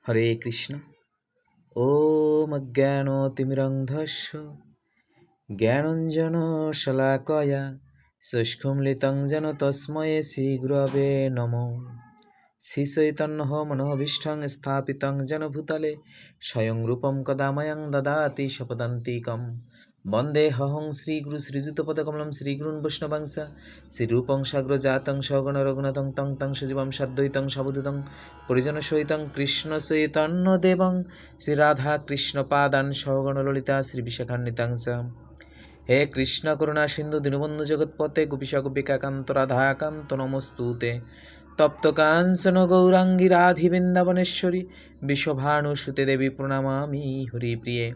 হরে কৃষ্ণ। ওম অজ্ঞানতিমিরন্ধস্য জ্ঞানঞ্জনশলাকয়া চক্ষুন্মিলিतं যেন তস্मै শ্রীগুরবে নমঃ। শ্রীচৈতন্য মনোভীষ্টং স্থাপিतं যেন ভূতলে স্বয়ং রূপং কদা ময়ং দদাতি স্বপদান্তিকম। বন্দেহং শ্রীগুরু শ্রীযুতপদকমলং শ্রীগুরুन् বৈষ্ণবাংশ শ্রীরূপং সাগ্রজাতং সগণ রঘুনাথং তং তং সজীবং সাদ্বৈতং সাবধূতং পরিজনসহিতং কৃষ্ণচৈতন্যদেবং শ্রীরাধা কৃষ্ণপাদান সগণ ললিতা শ্রীবিশাখান্বিতাং চ। হে কৃষ্ণ করুণা সিন্ধু দীনবন্ধু জগৎপতে গোপীশা গোপিকাকান্ত রাধাকান্ত নমস্তুতে। তপ্ত কাঞ্চন গৌরাঙ্গী রাধি বৃন্দাবনেশ্বরী বিশ্বভানুসুতে দেবী প্রণমামি হরিপ্রিয়ে।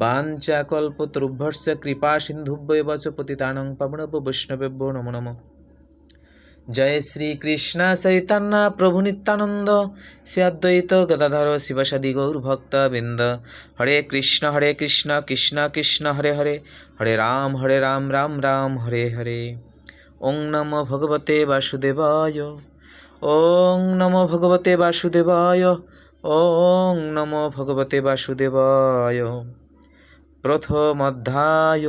বাঞ্ছাকল্পতরুভ্যশ্চ কৃপা সিন্ধুভ্যেব চ পতিতানাং পাবনেভ্যো বৈষ্ণবেভ্যো নমো নমঃ। জয় শ্রী কৃষ্ণ চৈতন্য প্রভু নিত্যানন্দ শ্রী অদ্বৈত গদাধর শিবসাদি গৌর ভক্তবৃন্দ। হরে কৃষ্ণ কৃষ্ণ কৃষ্ণ হরে হরে, হরে রাম রাম রাম হরে হরে। ওং নমো ভগবতে বাসুদেবায়, ওং নমো ভগবতে বাসুদেবায়, ওং নমো ভগবতে বাসুদেবায়। প্রথম অধ্যায়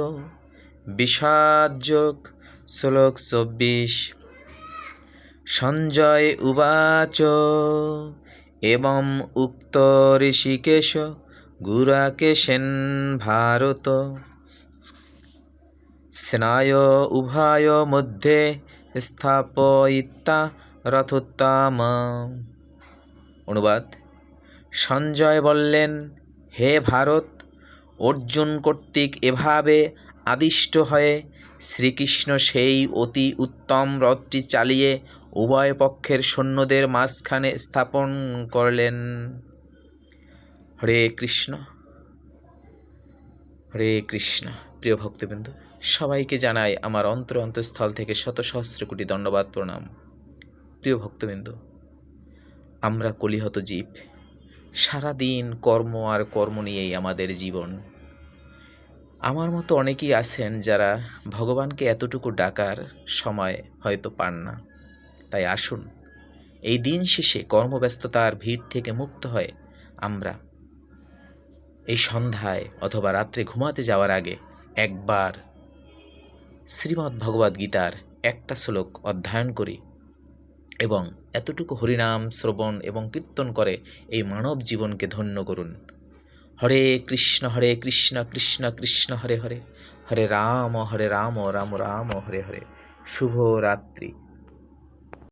বিষাদযোগ, শ্লোক 24। সঞ্জয় উবাচ এবং উক্ত ঋষিকেশ গুরাকেশেন ভারত সেনায় উভয় মধ্যে স্থাপয়িতা রথোত্তম। অনুবাদ: সঞ্জয় বললেন, হে ভারত, অর্জুন কর্তৃক এভাবে আদিষ্ট হয়ে শ্রীকৃষ্ণ সেই অতি উত্তম রথটি চালিয়ে উভয় পক্ষের সৈন্যদের মাঝখানে স্থাপন করলেন। হরে কৃষ্ণ হরে কৃষ্ণ। প্রিয় ভক্তবৃন্দ, সবাইকে জানাই আমার অন্তঃস্থল থেকে শত সহস্র কোটি দণ্ডবাদ প্রণাম। প্রিয় ভক্তবৃন্দ, আমরা কলিহত জীব, সারাদিন কর্ম আর কর্ম নিয়েই আমাদের জীবন। আমার মতো অনেকেই আছেন যারা ভগবানকে এতটুকু ডাকার সময় হয়তো পান না। তাই আসুন, এই দিন শেষে কর্মব্যস্ততার ভিড় থেকে মুক্ত হয়ে আমরা এই সন্ধ্যায় অথবা রাত্রে ঘুমাতে যাওয়ার আগে একবার শ্রীমদ্ ভগবদ্ গীতার একটা শ্লোক অধ্যয়ন করি এবং এতটুকু হরিনাম শ্রবণ এবং কীর্তন করে এই মানব জীবনকে ধন্য করুন। হরে কৃষ্ণ কৃষ্ণ কৃষ্ণ হরে হরে, হরে রাম রাম রাম হরে হরে। শুভ রাত্রি।